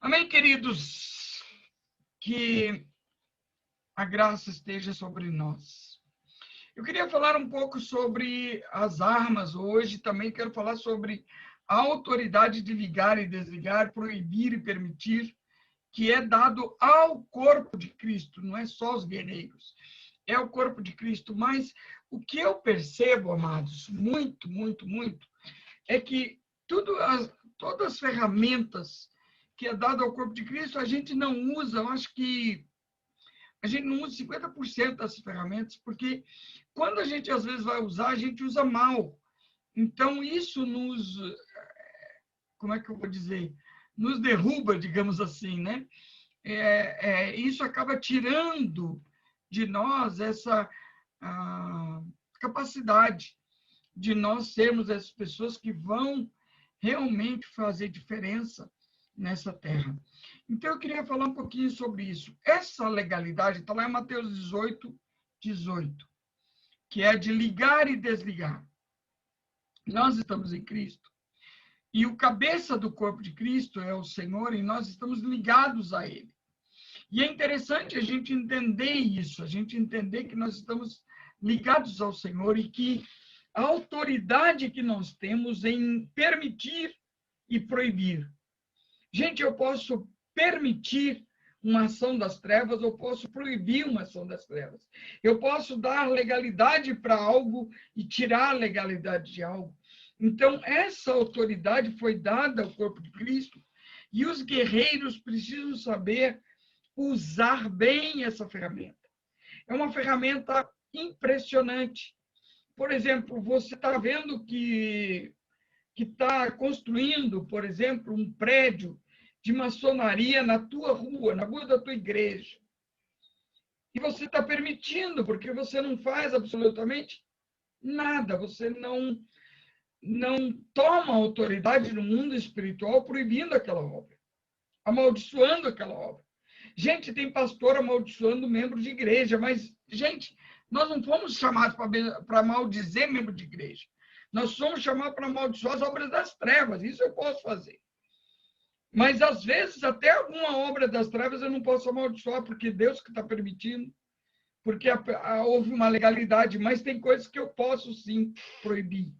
Amém, queridos? Que a graça esteja sobre nós. Eu queria falar um pouco sobre as armas hoje, também quero falar sobre a autoridade de ligar e desligar, proibir e permitir, que é dado ao corpo de Cristo, não é só os guerreiros, é o corpo de Cristo. Mas o que eu percebo, amados, muito, é que todas as ferramentas que é dado ao corpo de Cristo, a gente não usa, eu acho que a gente não usa 50% dessas ferramentas, porque quando a gente às vezes vai usar, a gente usa mal. Então, isso como é que eu vou dizer? Nos derruba, digamos assim, né? Isso acaba tirando de nós essa capacidade de nós sermos essas pessoas que vão realmente fazer diferença nessa terra. Então, eu queria falar um pouquinho sobre isso. Essa legalidade está lá em Mateus 18, que é de ligar e desligar. Nós estamos em Cristo. E o cabeça do corpo de Cristo é o Senhor, e nós estamos ligados a Ele. E é interessante a gente entender isso, a gente entender que nós estamos ligados ao Senhor e que a autoridade que nós temos em permitir e proibir. Gente, eu posso permitir uma ação das trevas, eu posso proibir uma ação das trevas. Eu posso dar legalidade para algo e tirar a legalidade de algo. Então, essa autoridade foi dada ao corpo de Cristo e os guerreiros precisam saber usar bem essa ferramenta. É uma ferramenta impressionante. Por exemplo, você está vendo que está construindo, por exemplo, um prédio de maçonaria na tua rua, na rua da tua igreja. E você está permitindo, porque você não faz absolutamente nada, você não toma autoridade no mundo espiritual proibindo aquela obra, amaldiçoando aquela obra. Gente, tem pastor amaldiçoando membro de igreja, mas, gente, nós não fomos chamados para maldizer membro de igreja. Nós somos chamados para amaldiçoar as obras das trevas, isso eu posso fazer. Mas, às vezes, até alguma obra das trevas eu não posso amaldiçoar, porque Deus que está permitindo, porque houve uma legalidade, mas tem coisas que eu posso, sim, proibir.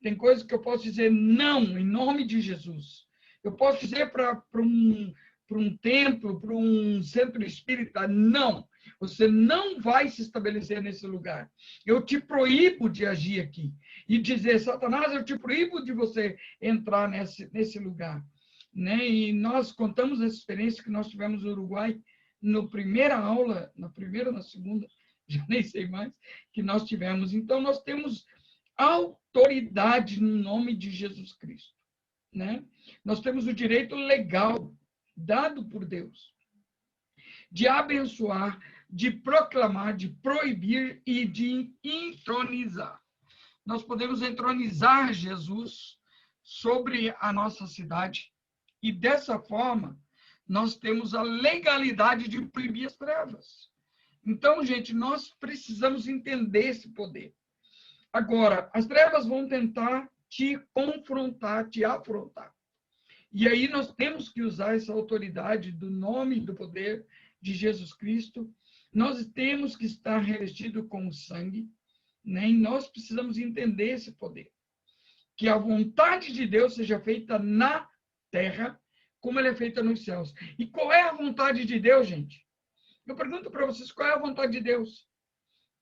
Tem coisas que eu posso dizer não, em nome de Jesus. Eu posso dizer para um templo, para um centro espírita, não, você não vai se estabelecer nesse lugar. Eu te proíbo de agir aqui. E dizer, Satanás, eu te proíbo de você entrar nesse lugar. Né? E nós contamos essa experiência que nós tivemos no Uruguai, na primeira aula, na primeira, na segunda, já nem sei mais, que nós tivemos. Então, nós temos autoridade no nome de Jesus Cristo. Né? Nós temos o direito legal dado por Deus de abençoar, de proclamar, de proibir e de entronizar. Nós podemos entronizar Jesus sobre a nossa cidade e, dessa forma, nós temos a legalidade de proibir as trevas. Então, gente, nós precisamos entender esse poder. Agora, as trevas vão tentar te confrontar, te afrontar. E aí nós temos que usar essa autoridade do nome e do poder de Jesus Cristo. Nós temos que estar revestido com o sangue, né? E nós precisamos entender esse poder. Que a vontade de Deus seja feita na terra, como ela é feita nos céus. E qual é a vontade de Deus, gente? Eu pergunto para vocês, qual é a vontade de Deus?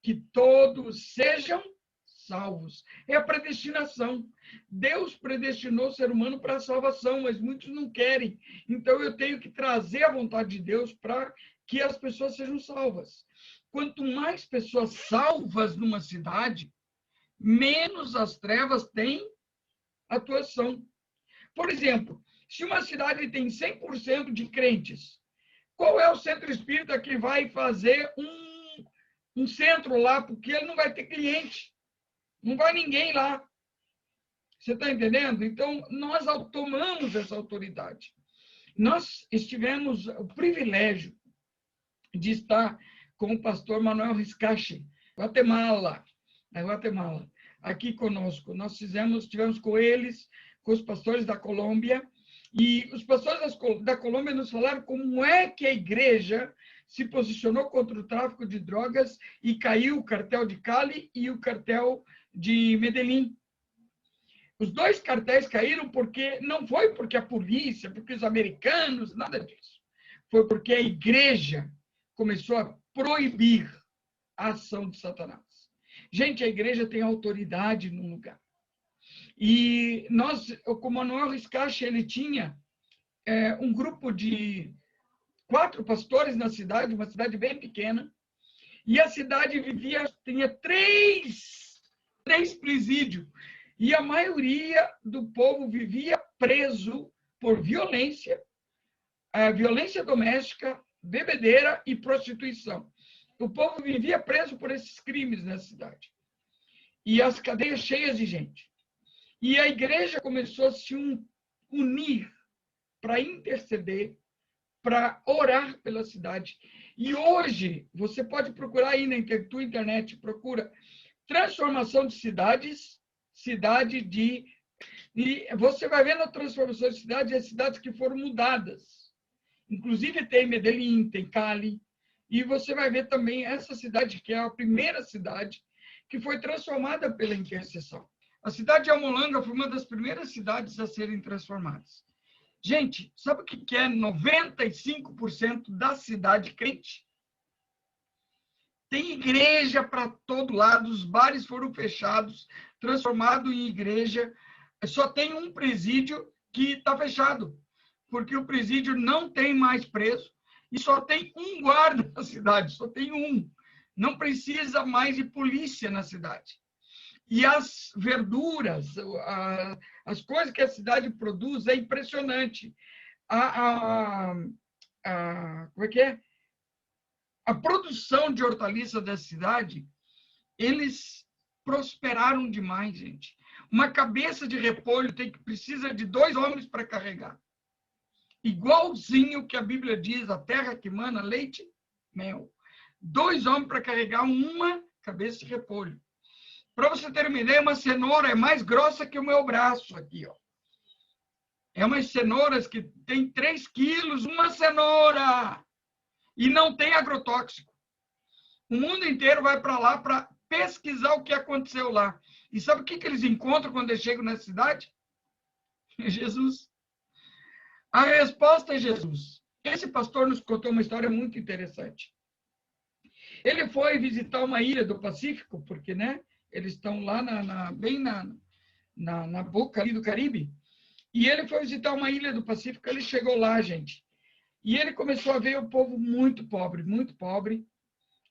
Que todos sejam salvos. É a predestinação. Deus predestinou o ser humano para a salvação, mas muitos não querem. Então, eu tenho que trazer a vontade de Deus para que as pessoas sejam salvas. Quanto mais pessoas salvas numa cidade, menos as trevas têm atuação. Por exemplo, se uma cidade tem 100% de crentes, qual é o centro espírita que vai fazer um centro lá? Porque ele não vai ter cliente. Não vai ninguém lá. Você está entendendo? Então, nós tomamos essa autoridade. Nós tivemos o privilégio de estar com o pastor Manuel Riscache, Guatemala, aqui conosco. Nós tivemos com eles, com os pastores da Colômbia, E os pastores da Colômbia nos falaram como é que a igreja se posicionou contra o tráfico de drogas e caiu o cartel de Cali e o cartel de Medellín. Os dois cartéis caíram porque não foi porque a polícia, porque os americanos, nada disso. Foi porque a igreja começou a proibir a ação de Satanás. Gente, a igreja tem autoridade no lugar. E nós, o Manuel Riscache, ele tinha um grupo de 4 pastores na cidade, uma cidade bem pequena, e a cidade tinha três presídios, e a maioria do povo vivia preso por violência, violência doméstica, bebedeira e prostituição. O povo vivia preso por esses crimes na cidade. E as cadeias cheias de gente. E a igreja começou a se unir para interceder, para orar pela cidade. E hoje, você pode procurar aí na tua internet, procura transformação de cidades, e você vai ver na transformação de cidades as cidades que foram mudadas. Inclusive tem Medellín, tem Cali, e você vai ver também essa cidade, que é a primeira cidade que foi transformada pela intercessão. A cidade de Almolanga foi uma das primeiras cidades a serem transformadas. Gente, sabe o que é 95% da cidade crente? Tem igreja para todo lado, os bares foram fechados, transformados em igreja. Só tem um presídio que está fechado, porque o presídio não tem mais preso e só tem um guarda na cidade, só tem um. Não precisa mais de polícia na cidade. E as verduras, as coisas que a cidade produz é impressionante. Como é que é? A produção de hortaliças da cidade, eles prosperaram demais, gente. Uma cabeça de repolho precisa de 2 homens para carregar. Igualzinho que a Bíblia diz, a terra que mana leite, mel. 2 homens para carregar uma cabeça de repolho. Para você ter uma ideia, uma cenoura é mais grossa que o meu braço aqui, ó. É umas cenouras que tem 3 quilos, uma cenoura! E não tem agrotóxico. O mundo inteiro vai para lá para pesquisar o que aconteceu lá. E sabe o que eles encontram quando eles chegam na cidade? Jesus. A resposta é Jesus. Esse pastor nos contou uma história muito interessante. Ele foi visitar uma ilha do Pacífico, porque, né, eles estão lá bem na boca ali do Caribe. E ele foi visitar uma ilha do Pacífico, ele chegou lá, gente. E ele começou a ver o povo muito pobre, muito pobre.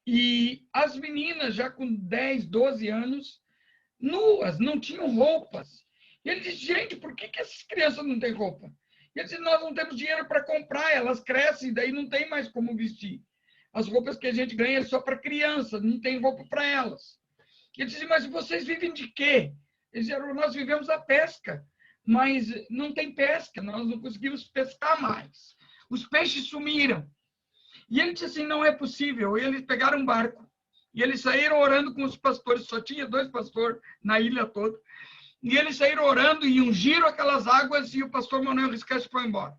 E as meninas, já com 10, 12 anos, nuas, não tinham roupas. E ele disse, gente, por que essas crianças não têm roupa? E ele disse, nós não temos dinheiro para comprar, elas crescem, daí não tem mais como vestir. As roupas que a gente ganha é só para crianças, não tem roupa para elas. E ele disse, mas vocês vivem de quê? Eles disseram, nós vivemos da pesca, mas não tem pesca, nós não conseguimos pescar mais. Os peixes sumiram. E ele disse assim, não é possível. E eles pegaram um barco e eles saíram orando com os pastores, só tinha 2 pastores na ilha toda. E eles saíram orando e ungiram aquelas águas e o pastor Manuel Riscache foi embora.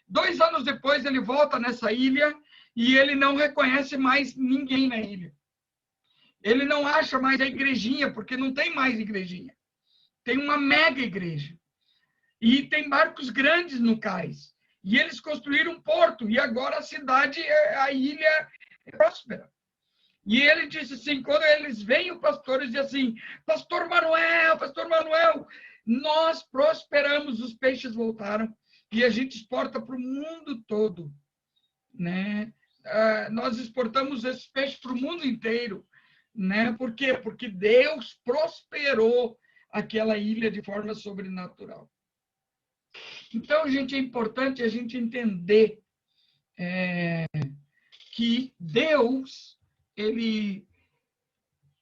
2 anos depois ele volta nessa ilha e ele não reconhece mais ninguém na ilha. Ele não acha mais a igrejinha, porque não tem mais igrejinha. Tem uma mega igreja. E tem barcos grandes no cais. E eles construíram um porto, e agora a cidade, a ilha é próspera. E ele disse assim, quando eles veem o pastor, eles dizem assim, Pastor Manuel, nós prosperamos, os peixes voltaram, e a gente exporta para o mundo todo. Né? Nós exportamos esses peixes para o mundo inteiro. Né? Por quê? Porque Deus prosperou aquela ilha de forma sobrenatural. Então, gente, é importante a gente entender que Deus, ele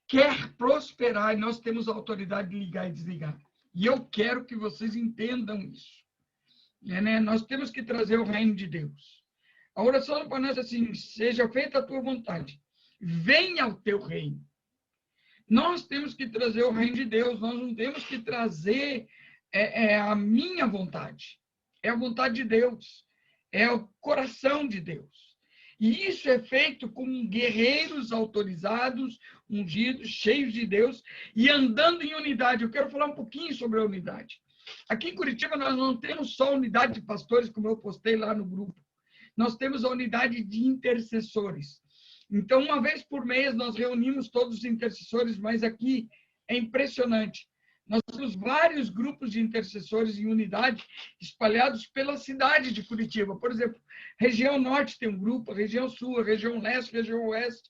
quer prosperar e nós temos a autoridade de ligar e desligar. E eu quero que vocês entendam isso. Né? Nós temos que trazer o reino de Deus. A oração do Pai Nosso é assim, seja feita a tua vontade, venha o teu reino. Nós temos que trazer o reino de Deus, nós não temos que trazer a minha vontade. é a vontade de Deus, é o coração de Deus. E isso é feito com guerreiros autorizados, ungidos, cheios de Deus e andando em unidade. Eu quero falar um pouquinho sobre a unidade. Aqui em Curitiba, nós não temos só unidade de pastores, como eu postei lá no grupo. Nós temos a unidade de intercessores. Então, uma vez por mês, nós reunimos todos os intercessores, mas aqui é impressionante. Nós temos vários grupos de intercessores em unidade espalhados pela cidade de Curitiba. Por exemplo, região norte tem um grupo, região sul, região leste, região oeste,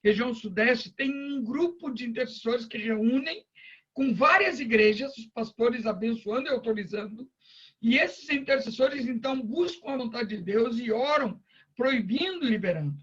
região sudeste. Tem um grupo de intercessores que reúnem com várias igrejas, os pastores abençoando e autorizando. E esses intercessores, então, buscam a vontade de Deus e oram, proibindo e liberando.